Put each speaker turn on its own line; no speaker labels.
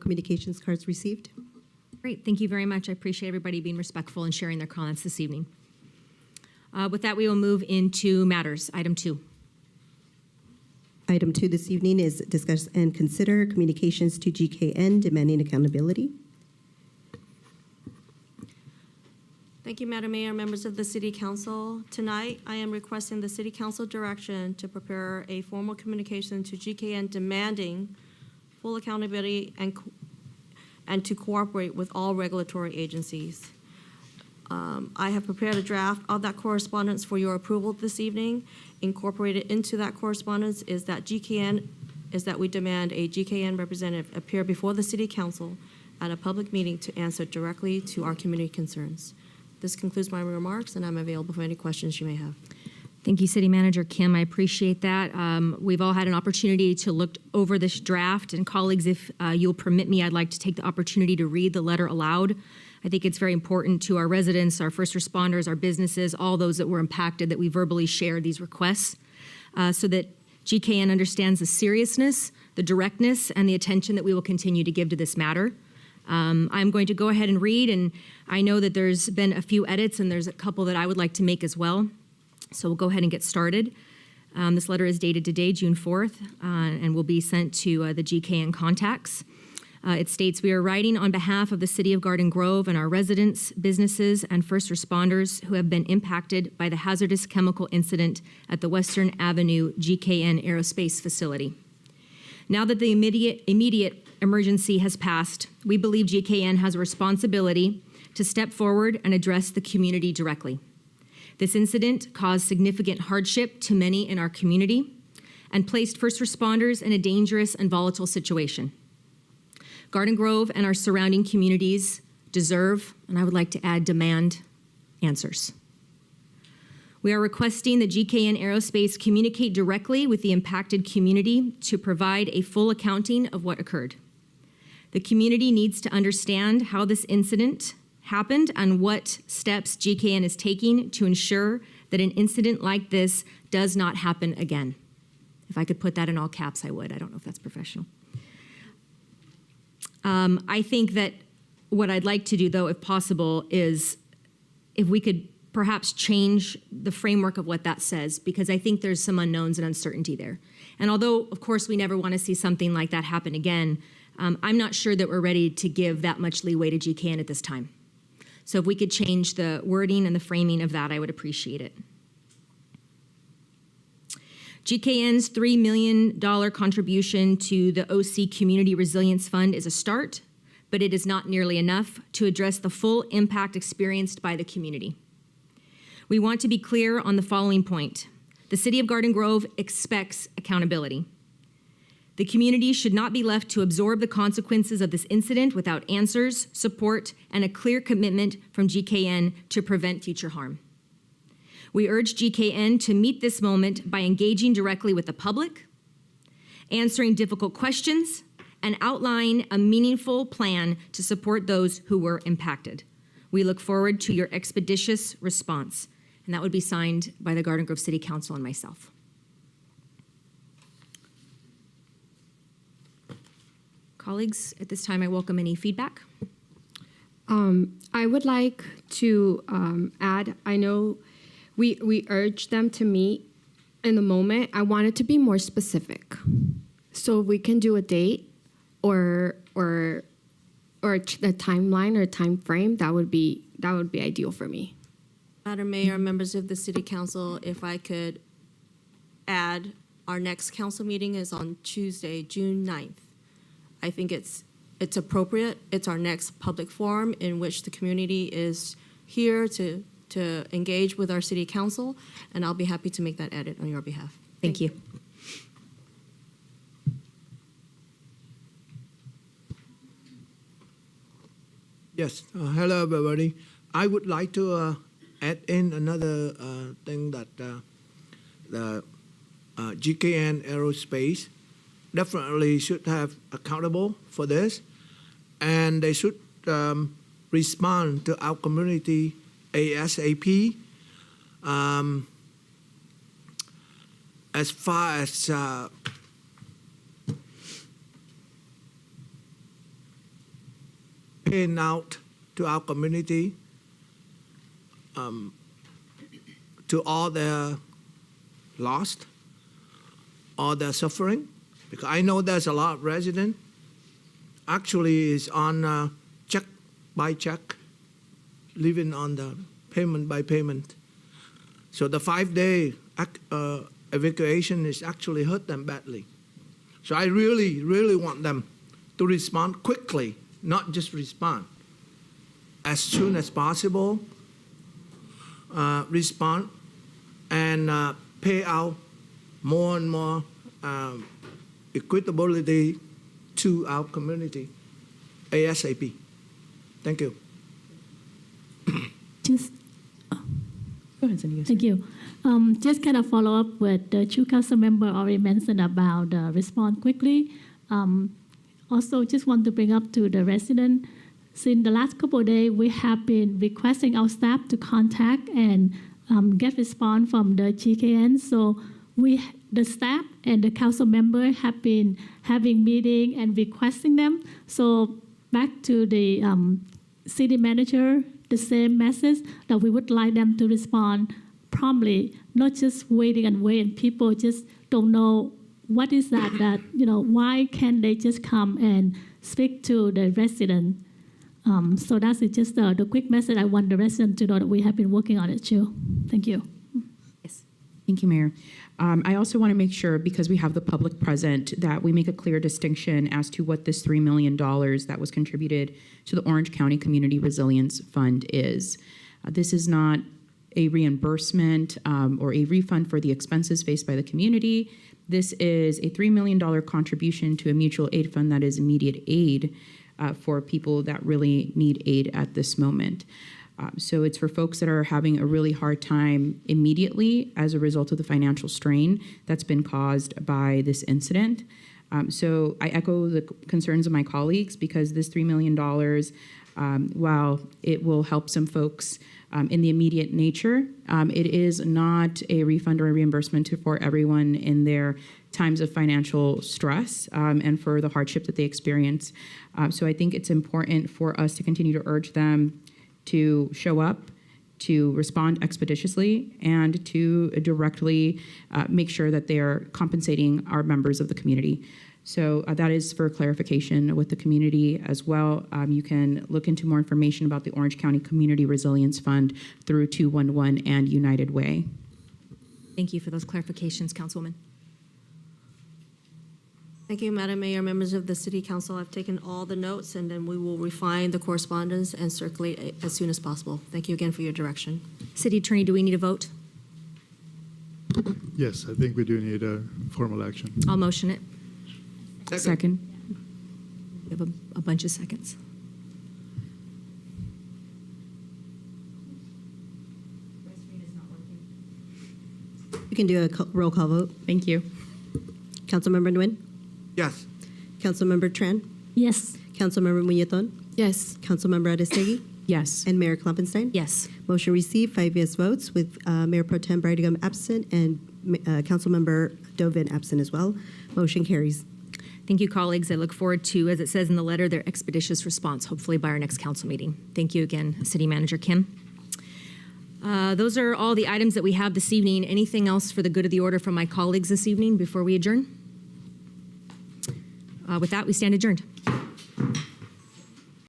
communications cards received.
Great, thank you very much. I appreciate everybody being respectful and sharing their comments this evening. With that, we will move into matters. Item 2.
Item 2 this evening is discuss and consider communications to GKN demanding accountability.
Thank you, Madam Mayor, members of the City Council. Tonight, I am requesting the City Council direction to prepare a formal communication to GKN demanding full accountability and to cooperate with all regulatory agencies. I have prepared a draft of that correspondence for your approval this evening. Incorporated into that correspondence is that we demand a GKN representative appear before the City Council at a public meeting to answer directly to our community concerns. This concludes my remarks, and I'm available for any questions you may have.
Thank you, City Manager Kim. I appreciate that. We've all had an opportunity to look over this draft, and colleagues, if you'll permit me, I'd like to take the opportunity to read the letter aloud. I think it's very important to our residents, our first responders, our businesses, all those that were impacted, that we verbally share these requests so that GKN understands the seriousness, the directness, and the attention that we will continue to give to this matter. I'm going to go ahead and read, and I know that there's been a few edits, and there's a couple that I would like to make as well. So we'll go ahead and get started. This letter is dated today, June 4th, and will be sent to the GKN contacts. It states, we are writing on behalf of the City of Garden Grove and our residents, businesses, and first responders who have been impacted by the hazardous chemical incident at the Western Avenue GKN Aerospace facility. Now that the immediate emergency has passed, we believe GKN has a responsibility to step forward and address the community directly. This incident caused significant hardship to many in our community and placed first responders in a dangerous and volatile situation. Garden Grove and our surrounding communities deserve, and I would like to add, demand answers. We are requesting that GKN Aerospace communicate directly with the impacted community to provide a full accounting of what occurred. The community needs to understand how this incident happened and what steps GKN is taking to ensure that an incident like this does not happen again. If I could put that in all caps, I would. I don't know if that's professional. I think that what I'd like to do, though, if possible, is if we could perhaps change the framework of what that says, because I think there's some unknowns and uncertainty there. And although, of course, we never want to see something like that happen again, I'm not sure that we're ready to give that much leeway to GKN at this time. So if we could change the wording and the framing of that, I would appreciate it. GKN's $3 million contribution to the OC Community Resilience Fund is a start, but it is not nearly enough to address the full impact experienced by the community. We want to be clear on the following point. The City of Garden Grove expects accountability. The community should not be left to absorb the consequences of this incident without answers, support, and a clear commitment from GKN to prevent future harm. We urge GKN to meet this moment by engaging directly with the public, answering difficult questions, and outlining a meaningful plan to support those who were impacted. We look forward to your expeditious response. And that would be signed by the Garden Grove City Council and myself. Colleagues, at this time I welcome any feedback.
I would like to add, I know we urge them to meet in the moment. I want it to be more specific. So if we can do a date or a timeline or a time frame, that would be ideal for me.
Madam Mayor, members of the City Council, if I could add, our next council meeting is on Tuesday, June 9th. I think it's appropriate. It's our next public forum in which the community is here to engage with our City Council, and I'll be happy to make that edit on your behalf.
Thank you.
Yes, hello everybody. I would like to add in another thing that the GKN Aerospace definitely should have accountable for this, and they should respond to our community ASAP. As far as paying out to our community, to all their lost, all their suffering. Because I know there's a lot of residents actually is on check by check, living on the payment by payment. So the 5-day evacuation is actually hurt them badly. So I really, really want them to respond quickly, not just respond. As soon as possible, respond and pay out more and more equitability to our community ASAP. Thank you.
Just,
Go ahead, Cindy.
thank you. Just kind of follow up with the two council member already mentioned about respond quickly. Also, just want to bring up to the resident, since the last couple of days, we have been requesting our staff to contact and get response from the GKN. So the staff and the council member have been having meeting and requesting them. So back to the city manager, the same message that we would like them to respond promptly, not just waiting and waiting. People just don't know what is that, why can't they just come and speak to the resident? So that's just the quick message I want the resident to know that we have been working on it too. Thank you.
Yes. Thank you, Mayor. I also want to make sure, because we have the public present, that we make a clear distinction as to what this $3 million that was contributed to the Orange County Community Resilience Fund is. This is not a reimbursement or a refund for the expenses faced by the community. This is a $3 million contribution to a mutual aid fund that is immediate aid for people that really need aid at this moment. So it's for folks that are having a really hard time immediately as a result of the financial strain that's been caused by this incident. So I echo the concerns of my colleagues, because this $3 million, while it will help some folks in the immediate nature, it is not a refund or a reimbursement for everyone in their times of financial stress and for the hardship that they experience. So I think it's important for us to continue to urge them to show up, to respond expeditiously, and to directly make sure that they are compensating our members of the community. So that is for clarification with the community as well. You can look into more information about the Orange County Community Resilience Fund through 211 and United Way.
Thank you for those clarifications, Councilwoman.
Thank you, Madam Mayor, members of the City Council. I've taken all the notes, and then we will refine the correspondence and circulate it as soon as possible. Thank you again for your direction.
City Attorney, do we need a vote?
Yes, I think we do need a formal action.
I'll motion it.
Second.
We have a bunch of seconds.
We can do a roll call vote.
Thank you.
Councilmember Nguyen,
Yes.
Councilmember Tran,
Yes.
Councilmember Muñetón,
Yes.
Councilmember Aristegui,
Yes.
and Mayor Kloppenstein.
Yes.
Motion received, 5 yes votes, with Mayor Pro Tem Brightigam absent and Councilmember Dovin absent as well. Motion carries.
Thank you, colleagues. I look forward to, as it says in the letter, their expeditious response, hopefully by our next council meeting. Thank you again, City Manager Kim. Those are all the items that we have this evening. Anything else for the good of the order from my colleagues this evening before we adjourn? With that, we stand adjourned.